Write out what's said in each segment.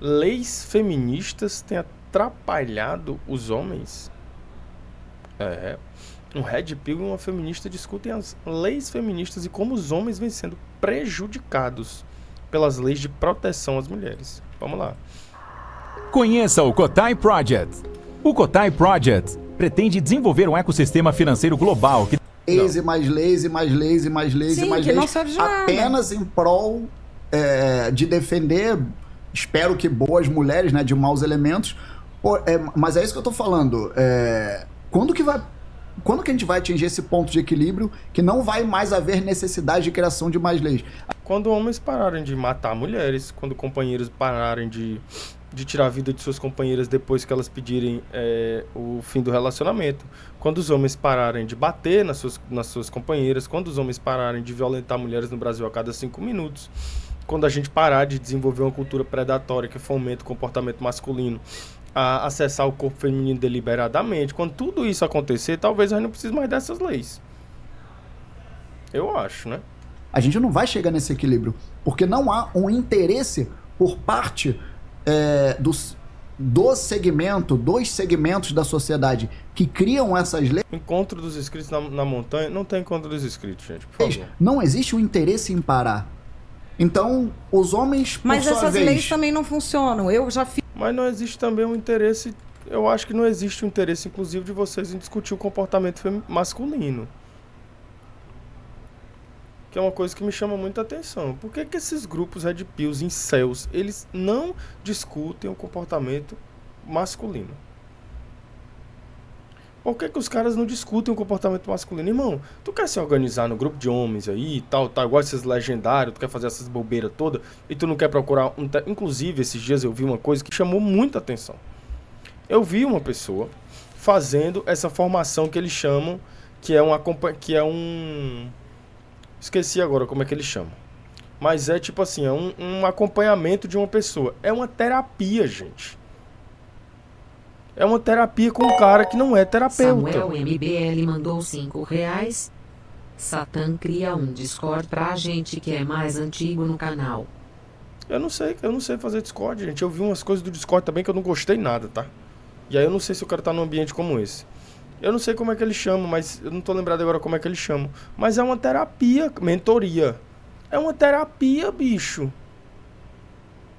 leis feministas têm atrapalhado os homens? Um Red Pill e uma feminista discutem as leis feministas e como os homens vêm sendo prejudicados pelas leis de proteção às mulheres. Vamos lá. Conheça o Kotai Project. O Kotai Project pretende desenvolver um ecossistema financeiro global que... Leis e mais leis e mais leis e mais leis e mais leis. Não serve de nada. Apenas em prol de defender, espero que boas mulheres, né, de maus elementos. Mas é isso que eu tô falando. Quando que a gente vai atingir esse ponto de equilíbrio que não vai mais haver necessidade de criação de mais leis? Quando homens pararem de matar mulheres, quando companheiros pararem de tirar a vida de suas companheiras depois que elas pedirem o fim do relacionamento, quando os homens pararem de bater nas suas companheiras, quando os homens pararem de violentar mulheres no Brasil a cada 5 minutos, quando a gente parar de desenvolver uma cultura predatória que fomenta o comportamento masculino a acessar o corpo feminino deliberadamente, quando tudo isso acontecer, talvez a gente não precise mais dessas leis. Eu acho, né? A gente não vai chegar nesse equilíbrio, porque não há um interesse por parte dos segmentos da sociedade que criam essas leis. Encontro dos inscritos na montanha, não tem encontro dos inscritos, gente, por favor. Não existe um interesse em parar. Então, os homens, por Mas sua essas vez... leis também não funcionam. Eu já fiz... Mas não existe também um interesse, eu acho que não existe um interesse, inclusive, de vocês em discutir o comportamento masculino. Que é uma coisa que me chama muita atenção. Por que esses grupos Red Pills, incels, eles não discutem o comportamento masculino? Por que os caras não discutem o comportamento masculino? Irmão, tu quer se organizar no grupo de homens aí e tal, igual esses legendários, tu quer fazer essas bobeiras todas e tu não quer procurar Inclusive, esses dias eu vi uma coisa que chamou muita atenção. Eu vi uma pessoa fazendo essa formação que eles chamam, que é um... Esqueci agora como é que eles chamam. Mas é tipo assim, é um acompanhamento de uma pessoa. É uma terapia, gente. É uma terapia com um cara que não é terapeuta. Samuel MBL mandou R$5. Satã cria um Discord pra gente que é mais antigo no canal. Eu não sei fazer Discord, gente. Eu vi umas coisas do Discord também que eu não gostei nada, tá? E aí eu não sei se o cara tá num ambiente como esse. Eu não sei como é que eles chamam, mas eu não tô lembrado agora como é que eles chamam. Mas é uma terapia, mentoria. É uma terapia, bicho.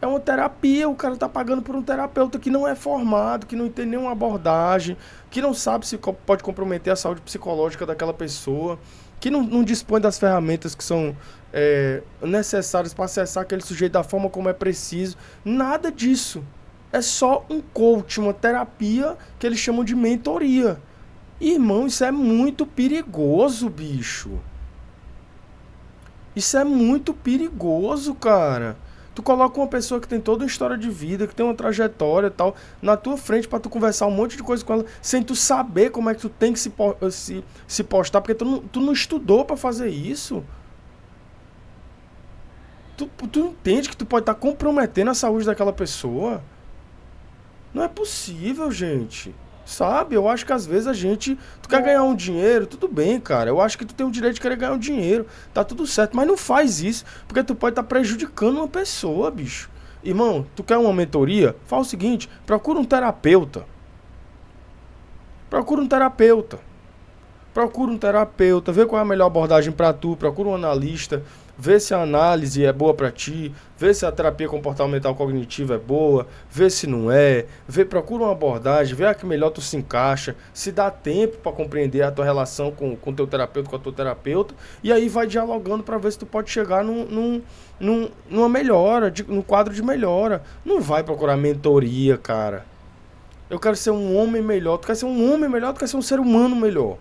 É uma terapia, o cara tá pagando por um terapeuta que não é formado, que não tem nenhuma abordagem, que não sabe se pode comprometer a saúde psicológica daquela pessoa, que não dispõe das ferramentas que são necessárias para acessar aquele sujeito da forma como é preciso. Nada disso. É só um coach, uma terapia que eles chamam de mentoria. Irmão, isso é muito perigoso, bicho. Isso é muito perigoso, cara. Tu coloca uma pessoa que tem toda uma história de vida, que tem uma trajetória e tal, na tua frente pra tu conversar um monte de coisa com ela, sem tu saber como é que tu tem que se postar, porque tu não estudou pra fazer isso. Tu entende que tu pode estar comprometendo a saúde daquela pessoa? Não é possível, gente. Sabe? Eu acho que às vezes tu quer ganhar um dinheiro, tudo bem, cara. Eu acho que tu tem o direito de querer ganhar um dinheiro. Tá tudo certo, mas não faz isso, porque tu pode estar prejudicando uma pessoa, bicho. Irmão, tu quer uma mentoria? Faz o seguinte, procura um terapeuta. Procura um terapeuta. Procura um terapeuta, vê qual é a melhor abordagem pra tu, procura um analista, vê se a análise é boa pra ti, vê se a terapia comportamental cognitiva é boa, vê se não é, procura uma abordagem, vê a que melhor tu se encaixa, se dá tempo pra compreender a tua relação com o teu terapeuta, com a tua terapeuta, e aí vai dialogando pra ver se tu pode chegar numa melhora, num quadro de melhora. Não vai procurar mentoria, cara. Eu quero ser um homem melhor, tu quer ser um homem melhor, tu quer ser um ser humano melhor.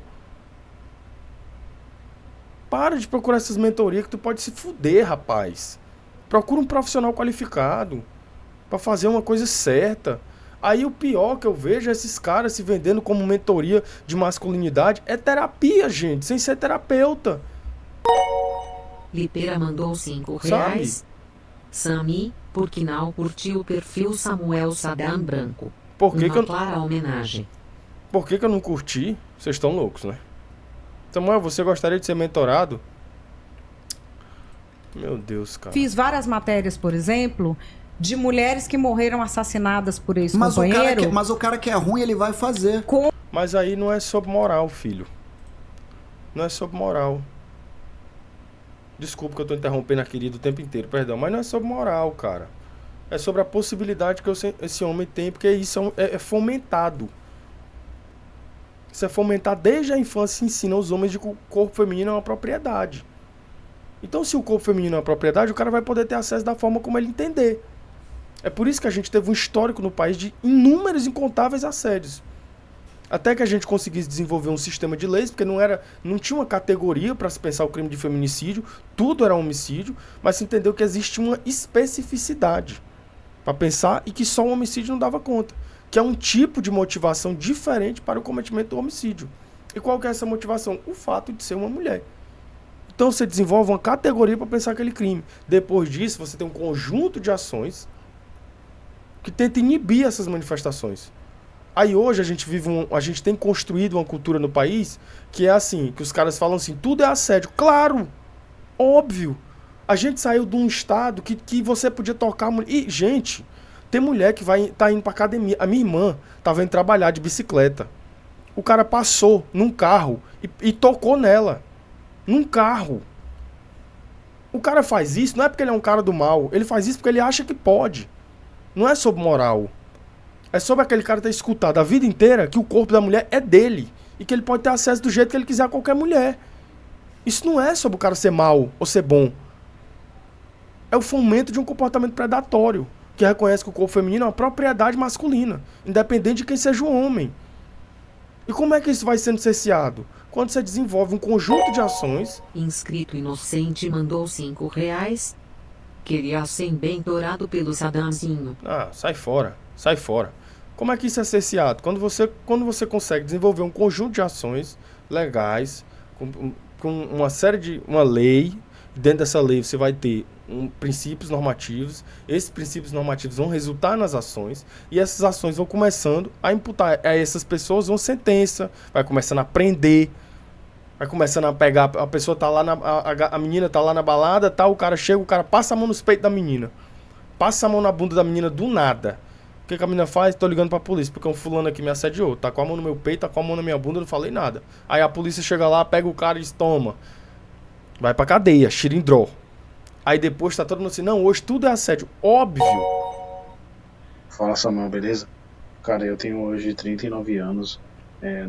Para de procurar essas mentorias que tu pode se fuder, rapaz. Procura um profissional qualificado pra fazer uma coisa certa. Aí o pior que eu vejo é esses caras se vendendo como mentoria de masculinidade. É terapia, gente, sem ser terapeuta. Lipeira mandou R$5. Sabe? Sami, por que não curtiu o perfil Samuel Sadam Branco? Por que uma que eu... clara homenagem. Por que eu não curti? Vocês estão loucos, né? Samuel, você gostaria de ser mentorado? Meu Deus, cara. Fiz várias matérias, por exemplo, de mulheres que morreram assassinadas por Mas ex-companheiro. mas o cara que é ruim, ele vai fazer. Mas aí não é sobre moral, filho. Não é sobre moral. Desculpa que eu tô interrompendo a querida o tempo inteiro, perdão. Mas não é sobre moral, cara. É sobre a possibilidade que esse homem tem, porque isso é fomentado. Isso é fomentado desde a infância, se ensina aos homens de que o corpo feminino é uma propriedade. Então, se o corpo feminino é uma propriedade, o cara vai poder ter acesso da forma como ele entender. É por isso que a gente teve um histórico no país de inúmeros, incontáveis assédios. Até que a gente conseguisse desenvolver um sistema de leis, porque não tinha uma categoria para se pensar o crime de feminicídio, tudo era homicídio, mas se entendeu que existe uma especificidade para pensar e que só o homicídio não dava conta, que é um tipo de motivação diferente para o cometimento do homicídio. E qual que é essa motivação? O fato de ser uma mulher. Então você desenvolve uma categoria para pensar aquele crime. Depois disso, você tem um conjunto de ações que tenta inibir essas manifestações. Aí hoje a gente tem construído uma cultura no país que é assim, que os caras falam assim, tudo é assédio. Claro, óbvio. A gente saiu de um estado que você podia tocar... E, gente, tem mulher que tá indo pra academia. A minha irmã tava indo trabalhar de bicicleta. O cara passou num carro e tocou nela. Num carro. O cara faz isso, não é porque ele é um cara do mal. Ele faz isso porque ele acha que pode. Não é sobre moral. É sobre aquele cara ter escutado a vida inteira que o corpo da mulher é dele. E que ele pode ter acesso do jeito que ele quiser a qualquer mulher. Isso não é sobre o cara ser mal ou ser bom. É o fomento de um comportamento predatório. Que reconhece que o corpo feminino é uma propriedade masculina. Independente de quem seja o homem. E como é que isso vai sendo cerceado? Quando você desenvolve um conjunto de ações... Inscrito inocente mandou R$5. Queria ser bem-torado pelo Sadamzinho. Ah, sai fora. Sai fora. Como é que isso é cerceado? Quando você consegue desenvolver um conjunto de ações legais, com uma lei, dentro dessa lei você vai ter princípios normativos, esses princípios normativos vão resultar nas ações, e essas ações vão começando a imputar a essas pessoas uma sentença, vai começando a prender, vai começando a pegar, a pessoa tá lá, a menina tá lá na balada, tá, o cara chega, o cara passa a mão nos peitos da menina, passa a mão na bunda da menina do nada. O que a menina faz? Tô ligando pra polícia, porque um fulano aqui me assediou. Tá com a mão no meu peito, tá com a mão na minha bunda, eu não falei nada. Aí a polícia chega lá, pega o cara e diz, toma. Vai pra cadeia, xirindró. Aí depois tá todo mundo assim, não, hoje tudo é assédio. Óbvio. Fala, Samuel, beleza? Cara, eu tenho hoje 39 anos.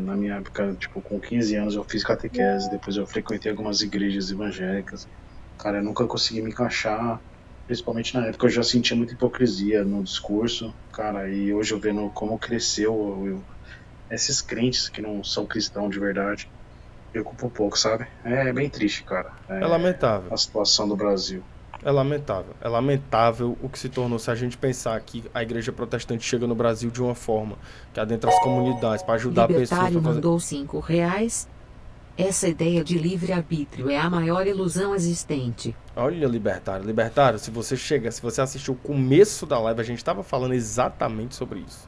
Na minha época, tipo, com 15 anos eu fiz catequese, depois eu frequentei algumas igrejas evangélicas. Cara, eu nunca consegui me encaixar. Principalmente na época eu já sentia muita hipocrisia no discurso, cara, e hoje eu vendo como cresceu esses crentes que não são cristãos de verdade, eu culpo um pouco, sabe? É bem triste, cara. É lamentável. A situação do Brasil. É lamentável. É lamentável o que se tornou. Se a gente pensar que a igreja protestante chega no Brasil de uma forma que adentra as comunidades para ajudar pessoas a Libertário fazer... mandou R$5. Essa ideia de livre-arbítrio é a maior ilusão existente. Olha, Libertário, se você assistiu o começo da live, a gente estava falando exatamente sobre isso.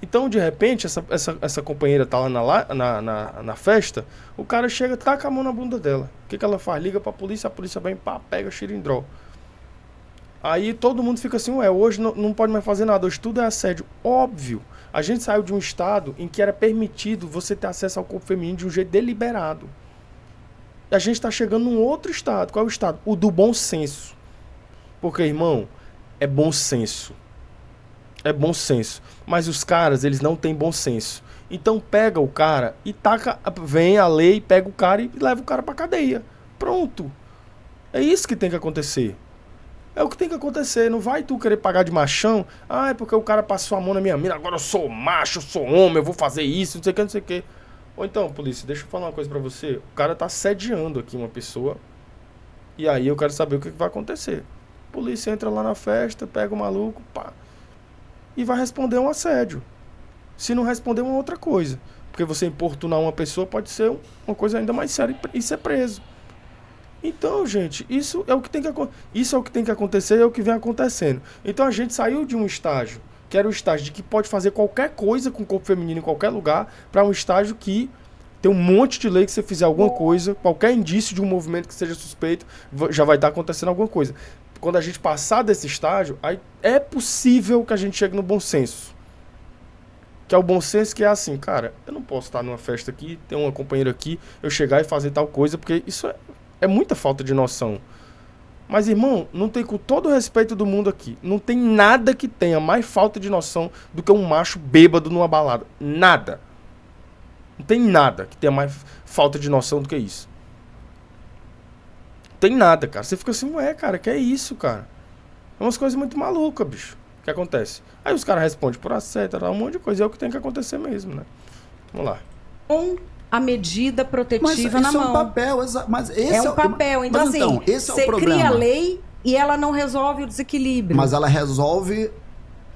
Então, de repente, essa companheira tá lá na festa, o cara chega, taca a mão na bunda dela. O que ela faz? Liga pra polícia, a polícia vem, pá, pega xirindró. Aí todo mundo fica assim, hoje não pode mais fazer nada, hoje tudo é assédio. Óbvio, a gente saiu de um estado em que era permitido você ter acesso ao corpo feminino de um jeito deliberado. E a gente está chegando num outro estado. Qual é o estado? O do bom senso. Porque, irmão, é bom senso. É bom senso. Mas os caras, eles não têm bom senso. Então pega o cara e taca, vem a lei, pega o cara e leva o cara pra cadeia. Pronto. É isso que tem que acontecer. É o que tem que acontecer. Não vai tu querer pagar de machão. Ah, é porque o cara passou a mão na minha mina. Agora eu sou macho, eu sou homem, eu vou fazer isso, não sei o que, não sei o que. Ou então, polícia, deixa eu falar uma coisa pra você. O cara tá assediando aqui uma pessoa. E aí eu quero saber o que vai acontecer. A polícia entra lá na festa, pega o maluco, pá. E vai responder um assédio. Se não responder, uma outra coisa. Porque você importunar uma pessoa pode ser uma coisa ainda mais séria e ser preso. Então, gente, isso é o que tem que acontecer, é o que vem acontecendo. Então a gente saiu de um estágio, que era o estágio de que pode fazer qualquer coisa com o corpo feminino em qualquer lugar, para um estágio que tem um monte de lei que você fizer alguma coisa, qualquer indício de um movimento que seja suspeito, já vai estar acontecendo alguma coisa. quando a gente passar desse estágio, aí é possível que a gente chegue no bom senso. Que é o bom senso que é assim, cara, eu não posso estar numa festa aqui, ter uma companheira aqui, eu chegar e fazer tal coisa, porque isso é muita falta de noção. Mas, irmão, não tem, com todo o respeito do mundo aqui, não tem nada que tenha mais falta de noção do que um macho bêbado numa balada. Nada. Não tem nada que tenha mais falta de noção do que isso. Não tem nada, cara. Você fica assim, ué, cara, que é isso, cara? É umas coisas muito malucas, bicho. O que acontece? Aí os caras respondem por assédio, um monte de coisa. É o que tem que acontecer mesmo, né? Vamos lá. Com a medida protetiva mas na isso mão. é um papel, mas esse É um papel. Então, mas, assim, então, esse é o você problema. cria a lei e ela não resolve o desequilíbrio. Mas ela resolve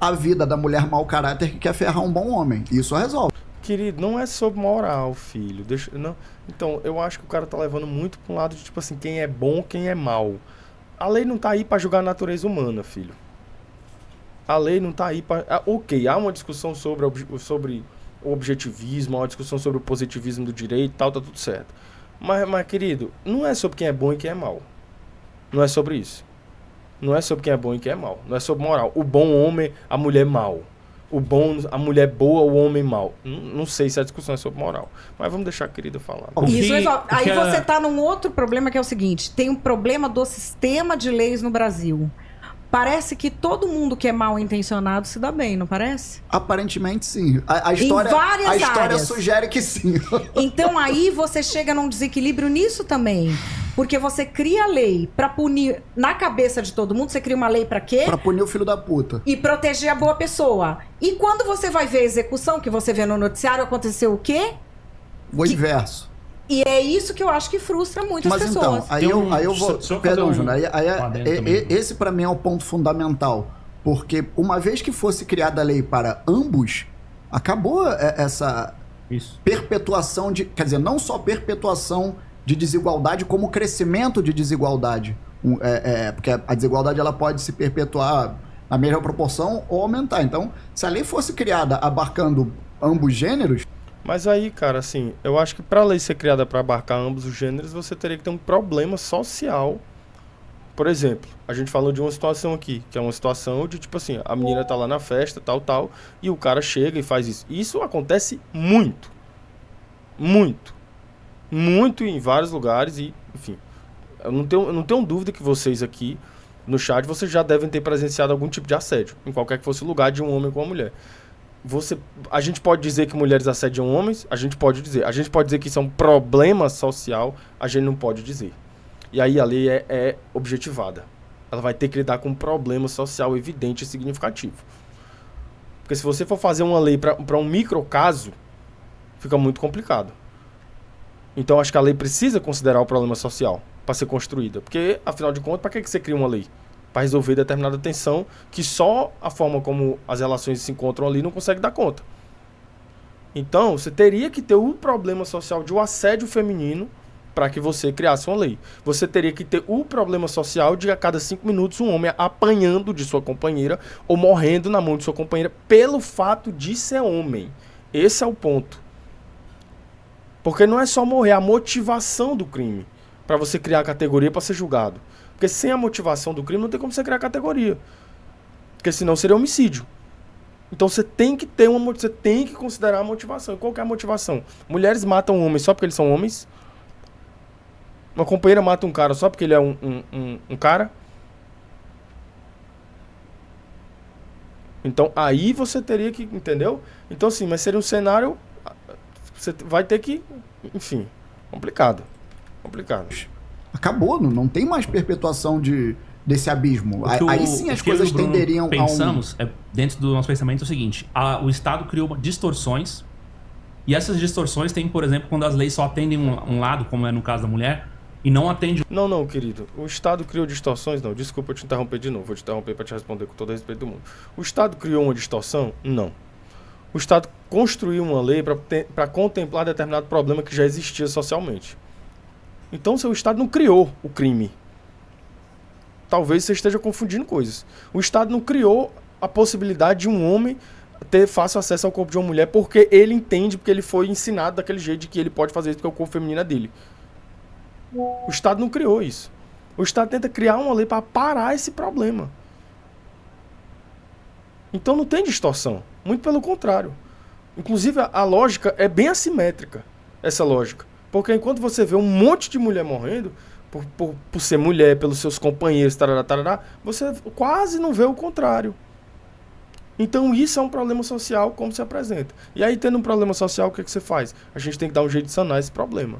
a vida da mulher mau caráter que quer ferrar um bom homem. Isso resolve. Querido, não é sobre moral, filho. Não. Então, eu acho que o cara tá levando muito pra um lado de, tipo assim, quem é bom, quem é mal. A lei não tá aí pra julgar a natureza humana, filho. A lei não tá aí pra... ok, há uma discussão sobre o objetivismo, há uma discussão sobre o positivismo do direito e tal, tá tudo certo. Mas, querido, não é sobre quem é bom e quem é mal. Não é sobre isso. Não é sobre quem é bom e quem é mal. Não é sobre moral. O bom homem, a mulher mal. O bom, a mulher boa, o homem mal. Não sei se a discussão é sobre moral. Mas vamos deixar a querida falar. Isso resolve. Aí você tá num outro problema que é o seguinte: tem um problema do sistema de leis no Brasil. Parece que todo mundo que é mal intencionado se dá bem, não parece? Aparentemente, sim. A história, em várias a história áreas. sugere que sim. Então aí você chega num desequilíbrio nisso também. Porque você cria a lei pra punir na cabeça de todo mundo. Você cria uma lei pra quê? Pra punir o filho da puta. E proteger a boa pessoa. E quando você vai ver a execução, que você vê no noticiário, aconteceu o quê? O inverso. E é isso que eu acho que frustra muitas Mas pessoas. então, aí eu vou... Perdão, Júnior. também. Esse pra mim é o ponto fundamental. Porque uma vez que fosse criada a lei para ambos, acabou essa perpetuação de... Quer dizer, não só perpetuação de desigualdade, como crescimento de desigualdade. Porque a desigualdade ela pode se perpetuar na mesma proporção ou aumentar. Então, se a lei fosse criada abarcando ambos gêneros... Mas aí, cara, assim, eu acho que pra lei ser criada pra abarcar ambos os gêneros, você teria que ter um problema social. Por exemplo, a gente falou de uma situação aqui, que é uma situação de, tipo assim, a menina tá lá na festa, tal, e o cara chega e faz isso. Isso acontece muito. Muito. Muito em vários lugares e, enfim, eu não tenho dúvida que vocês aqui no chat, vocês já devem ter presenciado algum tipo de assédio, em qualquer que fosse o lugar de um homem com uma mulher. A gente pode dizer que mulheres assediam homens, a gente pode dizer que isso é um problema social, a gente não pode dizer. E aí a lei é objetivada. Ela vai ter que lidar com um problema social evidente e significativo. Porque se você for fazer uma lei para um microcaso, fica muito complicado. Então acho que a lei precisa considerar o problema social para ser construída. Porque, afinal de contas, para que você cria uma lei? Para resolver determinada tensão que só a forma como as relações se encontram ali não consegue dar conta. Então, você teria que ter o problema social de um assédio feminino para que você criasse uma lei. Você teria que ter o problema social de a cada 5 minutos um homem apanhando de sua companheira ou morrendo na mão de sua companheira pelo fato de ser homem. Esse é o ponto. Porque não é só morrer, é a motivação do crime para você criar a categoria para ser julgado. Porque sem a motivação do crime não tem como você criar a categoria. Porque senão seria homicídio. Então você tem que ter você tem que considerar a motivação. E qual que é a motivação? Mulheres matam homens só porque eles são homens? Uma companheira mata um cara só porque ele é um cara? Então aí você teria que, entendeu? Então assim, mas seria um cenário, você vai ter que, enfim, complicado. Acabou, não tem mais perpetuação desse abismo. Aí sim as coisas tenderiam pensamos, dentro do nosso pensamento, é o seguinte: o Estado criou distorções, e essas distorções tem, por exemplo, quando as leis só atendem um lado, como é no caso da mulher, e não atende... Não, querido. O Estado criou distorções? Não. Desculpa eu te interromper de novo. Vou te interromper para te responder com todo o respeito do mundo. O Estado criou uma distorção? Não. O Estado construiu uma lei para contemplar determinado problema que já existia socialmente. Então, o Estado não criou o crime. Talvez você esteja confundindo coisas. O Estado não criou a possibilidade de um homem ter fácil acesso ao corpo de uma mulher porque ele entende, porque ele foi ensinado daquele jeito de que ele pode fazer isso porque o corpo feminino é dele. O Estado não criou isso. O Estado tenta criar uma lei para parar esse problema. Então não tem distorção. Muito pelo contrário. Inclusive, a lógica é bem assimétrica, essa lógica. Porque enquanto você vê um monte de mulher morrendo, por ser mulher, pelos seus companheiros, tarará, tarará, você quase não vê o contrário. Então isso é um problema social como se apresenta. E aí, tendo um problema social, o que você faz? A gente tem que dar um jeito de sanar esse problema.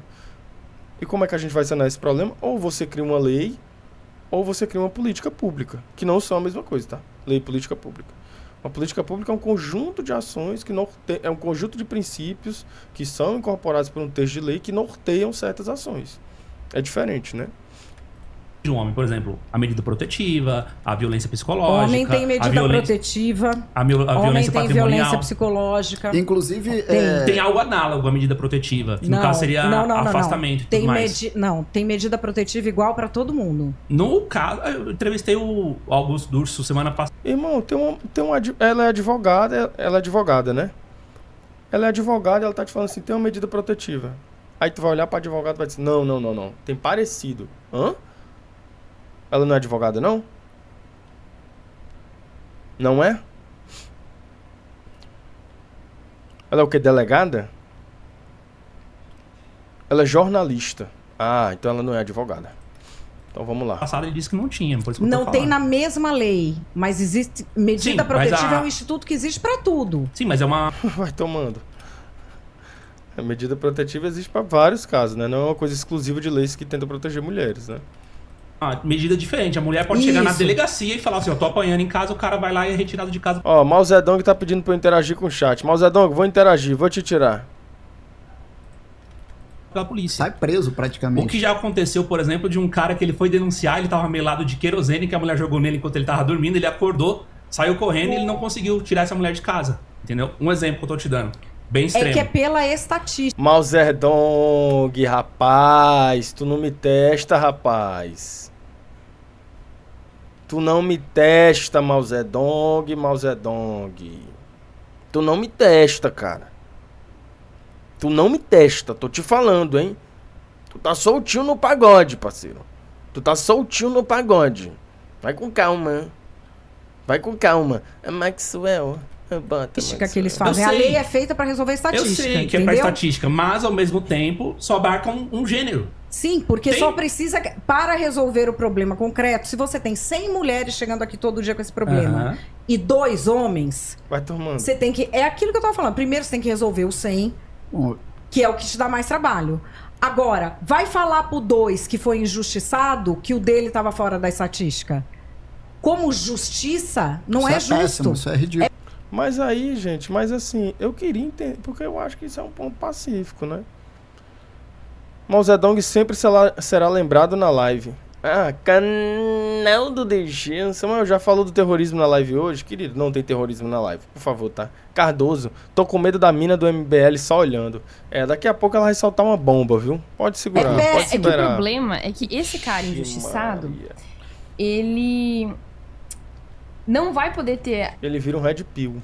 E como é que a gente vai sanar esse problema? Ou você cria uma lei, ou você cria uma política pública, que não são a mesma coisa, tá? Lei e política pública. Uma política pública é um conjunto de ações, é um conjunto de princípios que são incorporados por um texto de lei que norteiam certas ações. É diferente, né? De um homem, por exemplo, a medida protetiva, a violência psicológica. Homem tem medida protetiva. A Homem violência tem patrimonial. violência psicológica. Inclusive, Tem algo análogo à medida protetiva, que no caso seria afastamento. Tem medida protetiva igual para todo mundo. No caso, eu entrevistei o Augusto Durso semana passada. Irmão, ela é advogada, né? Ela é advogada e ela tá te falando assim, tem uma medida protetiva. Aí tu vai olhar pra advogado e vai dizer, não, tem parecido. Hã? Ela não é advogada, não? Não é? Ela é o quê? Delegada? Ela é jornalista. Ah, então ela não é advogada. Então vamos lá. Passado ele disse que não tinha, por isso que eu tô Não tem falando. na mesma lei, mas existe medida Sim, protetiva mas é um instituto que existe para tudo. Sim, mas é uma... Vai tomando. A medida protetiva existe para vários casos, né? Não é uma coisa exclusiva de leis que tentam proteger mulheres, né? medida diferente. A mulher pode chegar na Isso. delegacia e falar assim, eu tô apanhando em casa, o cara vai lá e é retirado de casa. Ó, Mao Zedong tá pedindo pra eu interagir com o chat. Mao Zedong, vou interagir, vou te tirar. Pela polícia. Sai preso praticamente. O que já aconteceu, por exemplo, de um cara que ele foi denunciar, ele tava melado de querosene, que a mulher jogou nele enquanto ele tava dormindo, ele acordou, saiu correndo e ele não conseguiu tirar essa mulher de casa. Entendeu? Um exemplo que eu tô te dando. Bem extremo. É que é pela estatística. Mao Zedong, rapaz, tu não me testa, rapaz. Tu não me testa, Mao Zedong, Mao Zedong. Tu não me testa, cara. Tu não me testa, tô te falando, hein? Tu tá soltinho no pagode, parceiro. Tu tá soltinho no pagode. Vai com calma. Vai com calma. Maxwell. Estatística que eles fazem. A lei é feita para resolver estatística. Eu sei que é pra estatística, mas ao mesmo tempo só abarca um gênero. Sim, porque só precisa, para resolver o problema concreto, se você tem 100 mulheres chegando aqui todo dia com esse problema e 2 homens, vai tomando. Você tem que, é aquilo que eu tava falando, primeiro você tem que resolver o 100, que é o que te dá mais trabalho. Agora, vai falar pro 2 que foi injustiçado que o dele tava fora da estatística. Como justiça, não é justo. Péssimo, isso é ridículo. Mas aí, gente, mas assim, eu queria entender, porque eu acho que isso é um ponto pacífico, né? Mao Zedong sempre será lembrado na live. Ah, canal do DG. Samuel já falou do terrorismo na live hoje? Querido, não tem terrorismo na live, por favor, tá? Cardoso, tô com medo da mina do MBL só olhando. Daqui a pouco ela vai soltar uma bomba, viu? Pode segurar, pode que esperar. o problema é que esse cara injustiçado, ele não vai poder ter... Ele vira um red pill.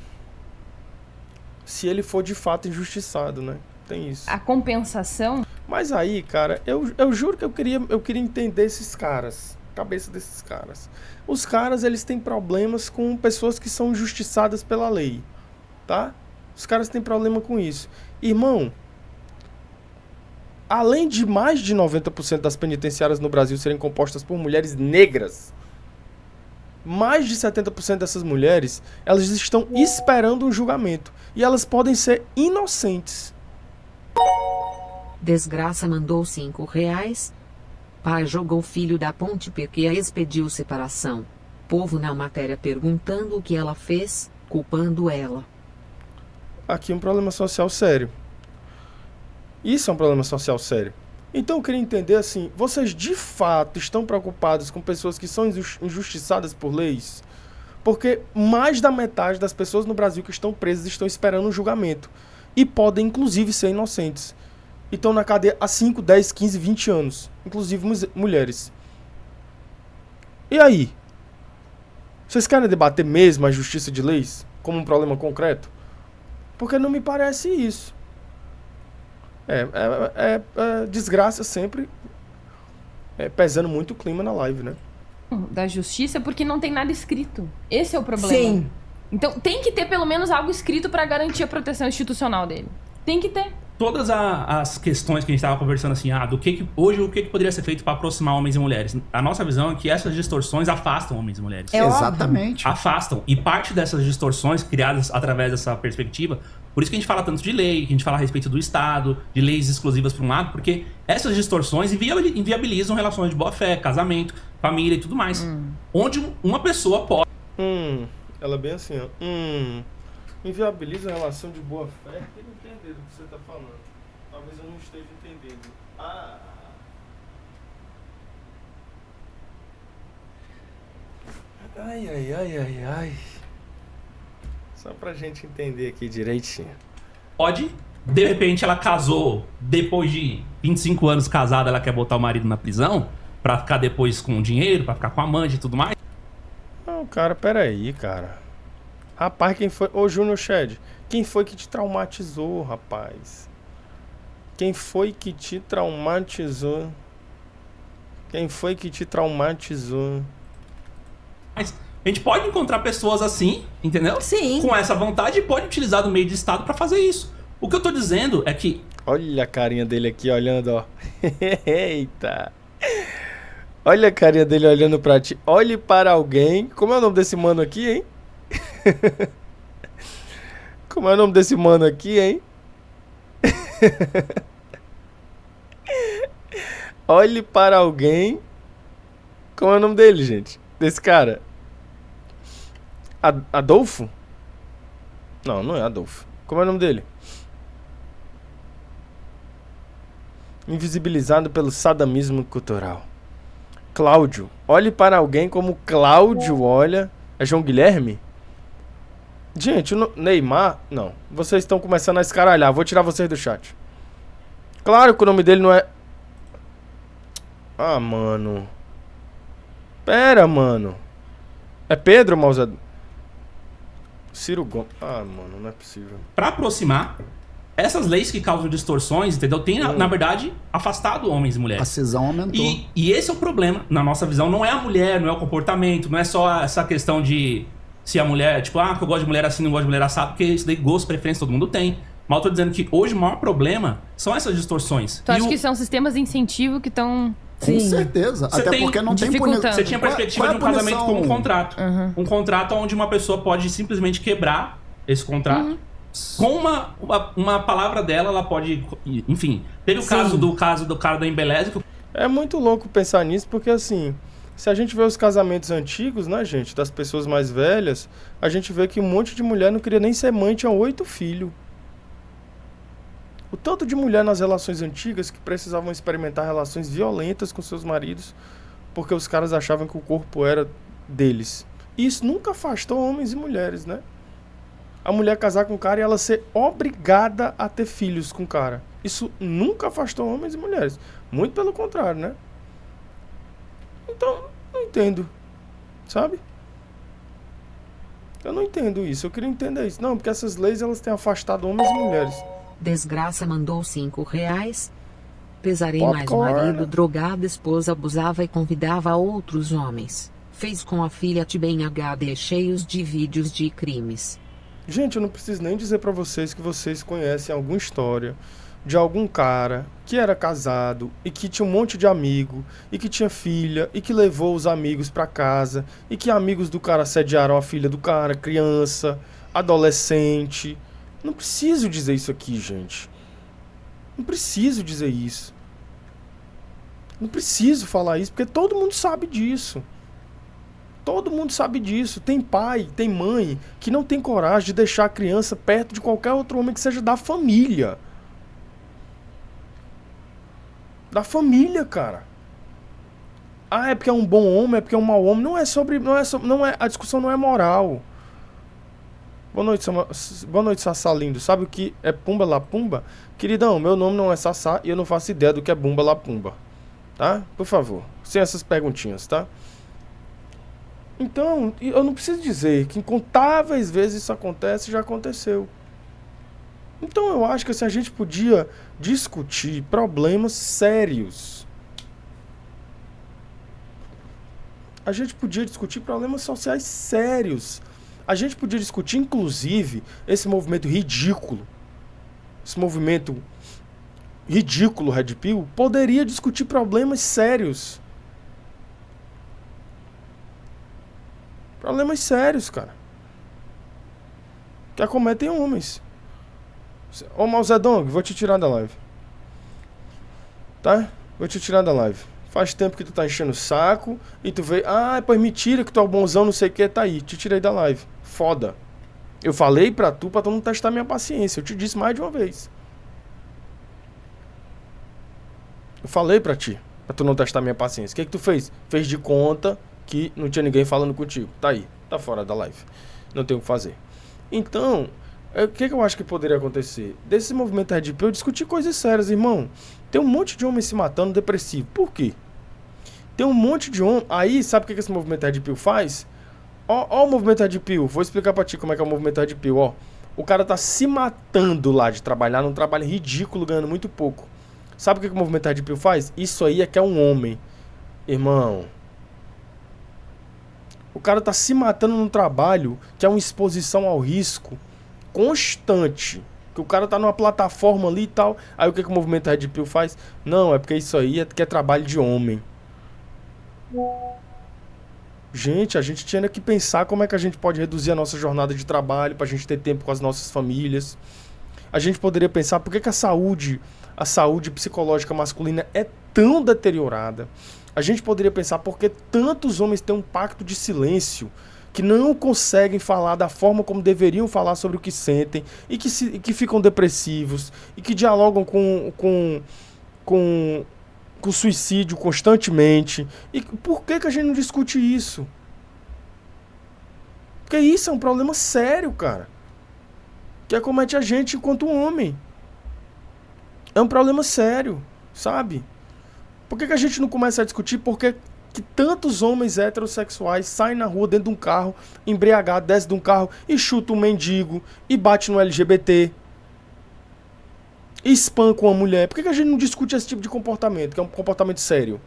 Se ele for de fato injustiçado, né? Tem isso. A compensação... Mas aí, cara, eu juro que eu queria entender esses caras. A cabeça desses caras. Os caras, eles têm problemas com pessoas que são injustiçadas pela lei. Tá? Os caras têm problema com isso. Irmão, além de mais de 90% das penitenciárias no Brasil serem compostas por mulheres negras, mais de 70% dessas mulheres, elas estão esperando um julgamento. E elas podem ser inocentes. Desgraça mandou R$5. Pai jogou filho da ponte porque a expediu separação. Povo na matéria perguntando o que ela fez, culpando ela. Aqui um problema social sério. Isso é um problema social sério. Então eu queria entender assim, vocês de fato estão preocupados com pessoas que são injustiçadas por leis? Porque mais da metade das pessoas no Brasil que estão presas estão esperando um julgamento. E podem inclusive ser inocentes. E estão na cadeia há 5, 10, 15, 20 anos. Inclusive mulheres. E aí? Vocês querem debater mesmo a justiça de leis como um problema concreto? Porque não me parece isso. Desgraça sempre. pesando muito o clima na live, né? Da justiça, porque não tem nada escrito. Esse é o problema. Sim. Então tem que ter pelo menos algo escrito pra garantir a proteção institucional dele. Tem que ter. Todas as questões que a gente estava conversando assim, hoje o que poderia ser feito para aproximar homens e mulheres? A nossa visão é que essas distorções afastam homens e mulheres. Exatamente. Afastam. E parte dessas distorções criadas através dessa perspectiva, por isso que a gente fala tanto de lei, que a gente fala a respeito do Estado, de leis exclusivas para um lado, porque essas distorções inviabilizam relações de boa-fé, casamento, família e tudo mais. Onde uma pessoa pode... Ela é bem assim, ó. Inviabiliza a relação de boa-fé. Eu não entendo o que você está falando. Talvez eu não esteja entendendo. Ai. Só pra gente entender aqui direitinho. De repente ela casou, depois de 25 anos casada, ela quer botar o marido na prisão pra ficar depois com dinheiro, pra ficar com a amante e tudo mais. Não, cara, peraí, cara. Rapaz, quem foi... Ô, Júnior Shed, quem foi que te traumatizou, rapaz? Quem foi que te traumatizou? Quem foi que te traumatizou? Mas a gente pode encontrar pessoas assim, entendeu? Sim. Com essa vontade e pode utilizar do meio de Estado pra fazer isso. O que eu tô dizendo é que... Olha a carinha dele aqui olhando, ó. Eita. Olha a carinha dele olhando pra ti. Olhe para alguém. Como é o nome desse mano aqui, hein? Como é o nome desse mano aqui, hein? Olhe para alguém. Como é o nome dele, gente? Desse cara? Adolfo? Não, não é Adolfo. Como é o nome dele? Invisibilizado pelo sadanismo cultural. Cláudio. Olhe para alguém como Cláudio olha. É João Guilherme? Gente, o Neymar... Não. Vocês estão começando a escaralhar. Vou tirar vocês do chat. Claro que o nome dele não é... Ah, mano. Pera, mano. É Pedro, Mausado? Ciro Gomes. Ah, mano, não é possível. Pra aproximar, essas leis que causam distorções, entendeu? Tem, na verdade, afastado homens e mulheres. A cisão aumentou. E esse é o problema, na nossa visão. Não é a mulher, não é o comportamento, não é só essa questão de... Se a mulher, tipo, que eu gosto de mulher assim, não gosto de mulher assado, porque isso daí, gosto, preferência, todo mundo tem. Mas eu tô dizendo que hoje o maior problema são essas distorções. Tu acha que são sistemas de incentivo que estão... Com certeza. Até porque não tem punição. Você tinha a perspectiva de um casamento como um contrato. Um contrato onde uma pessoa pode simplesmente quebrar esse contrato. Com uma palavra dela, ela pode... Enfim, teve o caso do cara da Embeleze. É muito louco pensar nisso, porque assim... Se a gente vê os casamentos antigos, né, gente? Das pessoas mais velhas, a gente vê que um monte de mulher não queria nem ser mãe, tinha 8 filhos. O tanto de mulher nas relações antigas que precisavam experimentar relações violentas com seus maridos, porque os caras achavam que o corpo era deles. E isso nunca afastou homens e mulheres, né? A mulher casar com o cara e ela ser obrigada a ter filhos com o cara. Isso nunca afastou homens e mulheres. Muito pelo contrário, né? Então, não entendo, sabe? Eu não entendo isso, eu queria entender isso. Não, porque essas leis, elas têm afastado homens e mulheres. Desgraça mandou R$5. Pesarei Popcorn. mais o marido drogado, esposa abusava e convidava outros homens. Fez com a filha bem HD cheios de vídeos de crimes. Gente, eu não preciso nem dizer pra vocês que vocês conhecem alguma história de algum cara que era casado e que tinha um monte de amigo e que tinha filha e que levou os amigos pra casa e que amigos do cara assediaram a filha do cara, criança, adolescente. Não preciso dizer isso aqui, gente. Não preciso dizer isso. Não preciso falar isso, porque todo mundo sabe disso. Todo mundo sabe disso. Tem pai, tem mãe que não tem coragem de deixar a criança perto de qualquer outro homem que seja da família. Da família, cara. É porque é um bom homem, é porque é um mau homem. Não é sobre... a discussão não é moral. Boa noite, Sassá lindo. Sabe o que é Pumba La Pumba? Queridão, meu nome não é Sassá e eu não faço ideia do que é Bumba La Pumba. Tá? Por favor, sem essas perguntinhas, tá? Então, eu não preciso dizer que incontáveis vezes isso acontece, já aconteceu. Então eu acho que assim, a gente podia discutir problemas sérios. A gente podia discutir problemas sociais sérios. A gente podia discutir, inclusive, esse movimento ridículo. Esse movimento ridículo, Red Pill, poderia discutir problemas sérios. Problemas sérios, cara. Que acometem homens. Ô, Mao Zedong, vou te tirar da live. Tá? Vou te tirar da live. Faz tempo que tu tá enchendo o saco e tu veio... Ah, pois me tira que tu é o bonzão, não sei o que, tá aí. Te tirei da live. Foda. Eu falei pra tu não testar minha paciência. Eu te disse mais de uma vez. Eu falei pra ti, pra tu não testar minha paciência. O que tu fez? Fez de conta que não tinha ninguém falando contigo. Tá aí. Tá fora da live. Não tem o que fazer. Então, o que eu acho que poderia acontecer? Desse movimento Red Pill, eu discutir coisas sérias, irmão. Tem um monte de homem se matando depressivo. Por quê? Tem um monte de homem... Aí, sabe o que esse movimento Red Pill faz? Ó o movimento Red Pill. Vou explicar pra ti como é que é o movimento Red Pill, ó. O cara tá se matando lá de trabalhar num trabalho ridículo, ganhando muito pouco. Sabe o que o movimento Red Pill faz? Isso aí é que é um homem. Irmão... O cara tá se matando num trabalho que é uma exposição ao risco constante. Que o cara tá numa plataforma ali e tal. Aí o que o movimento Red Pill faz? Não, é porque isso aí é trabalho de homem. Gente, a gente tinha que pensar como é que a gente pode reduzir a nossa jornada de trabalho pra gente ter tempo com as nossas famílias. A gente poderia pensar por que a saúde psicológica masculina é tão deteriorada. A gente poderia pensar por que tantos homens têm um pacto de silêncio, que não conseguem falar da forma como deveriam falar sobre o que sentem, e que ficam depressivos, e que dialogam com suicídio constantemente. E por que a gente não discute isso? Porque isso é um problema sério, cara, que acomete a gente enquanto homem. É um problema sério, sabe? Por que a gente não começa a discutir por que tantos homens heterossexuais saem na rua dentro de um carro, embriagado, desce de um carro e chuta um mendigo e bate no LGBT e espanca uma mulher? Por que a gente não discute esse tipo de comportamento, que é um comportamento sério?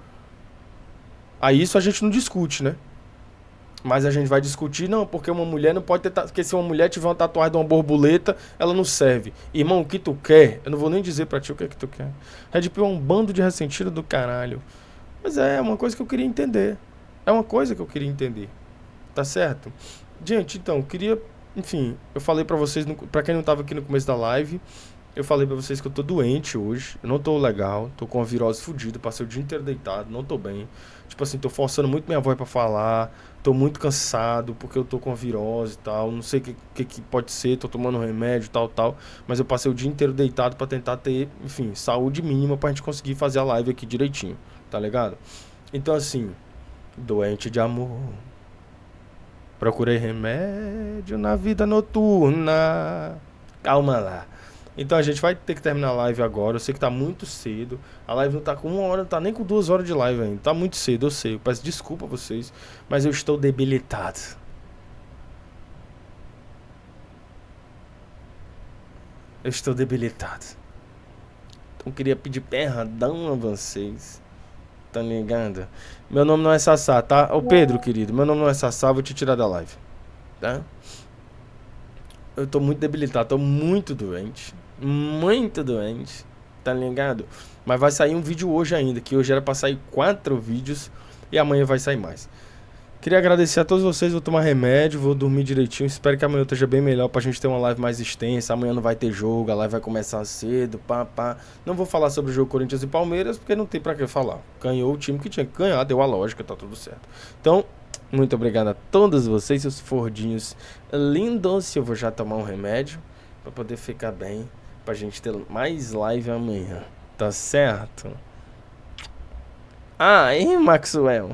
Aí isso a gente não discute, né? Mas a gente vai discutir, não, porque uma mulher não pode ter... Porque se uma mulher tiver uma tatuagem de uma borboleta, ela não serve. Irmão, o que tu quer? Eu não vou nem dizer pra ti o que é que tu quer. Red Pill é um bando de ressentido do caralho. Mas é uma coisa que eu queria entender. É uma coisa que eu queria entender. Tá certo? Gente, então, eu queria... Enfim, eu falei pra vocês... Pra quem não tava aqui no começo da live... Eu falei pra vocês que eu tô doente hoje. Eu não tô legal. Tô com uma virose fodida. Passei o dia inteiro deitado. Não tô bem. Tipo assim, tô forçando muito minha voz pra falar. Tô muito cansado porque eu tô com a virose e tal. Não sei o que pode ser. Tô tomando remédio e tal. Mas eu passei o dia inteiro deitado pra tentar ter, enfim, saúde mínima pra gente conseguir fazer a live aqui direitinho. Tá ligado? Então assim, doente de amor. Procurei remédio na vida noturna. Calma lá. Então a gente vai ter que terminar a live agora. Eu sei que tá muito cedo. A live não tá com 1 hora, não tá nem com 2 horas de live ainda. Tá muito cedo, eu sei. Eu peço desculpa a vocês, mas eu estou debilitado. Eu estou debilitado. Então eu queria pedir perdão a vocês. Tá ligado? Meu nome não é Sassá, tá? Ô Pedro, querido, meu nome não é Sassá, vou te tirar da live. Tá? Eu tô muito debilitado, tô muito doente. Muito doente, tá ligado? Mas vai sair um vídeo hoje ainda, que hoje era pra sair 4 vídeos e amanhã vai sair mais. Queria agradecer a todos vocês, vou tomar remédio, vou dormir direitinho. Espero que amanhã eu esteja bem melhor pra gente ter uma live mais extensa. Amanhã não vai ter jogo, a live vai começar cedo, pá. Não vou falar sobre o jogo Corinthians e Palmeiras, porque não tem pra que falar. Ganhou o time que tinha que ganhar, deu a lógica, tá tudo certo. Então, muito obrigado a todos vocês, seus fordinhos lindos. Eu vou já tomar um remédio pra poder ficar bem, pra gente ter mais live amanhã, tá certo? Ah, hein, Maxwell?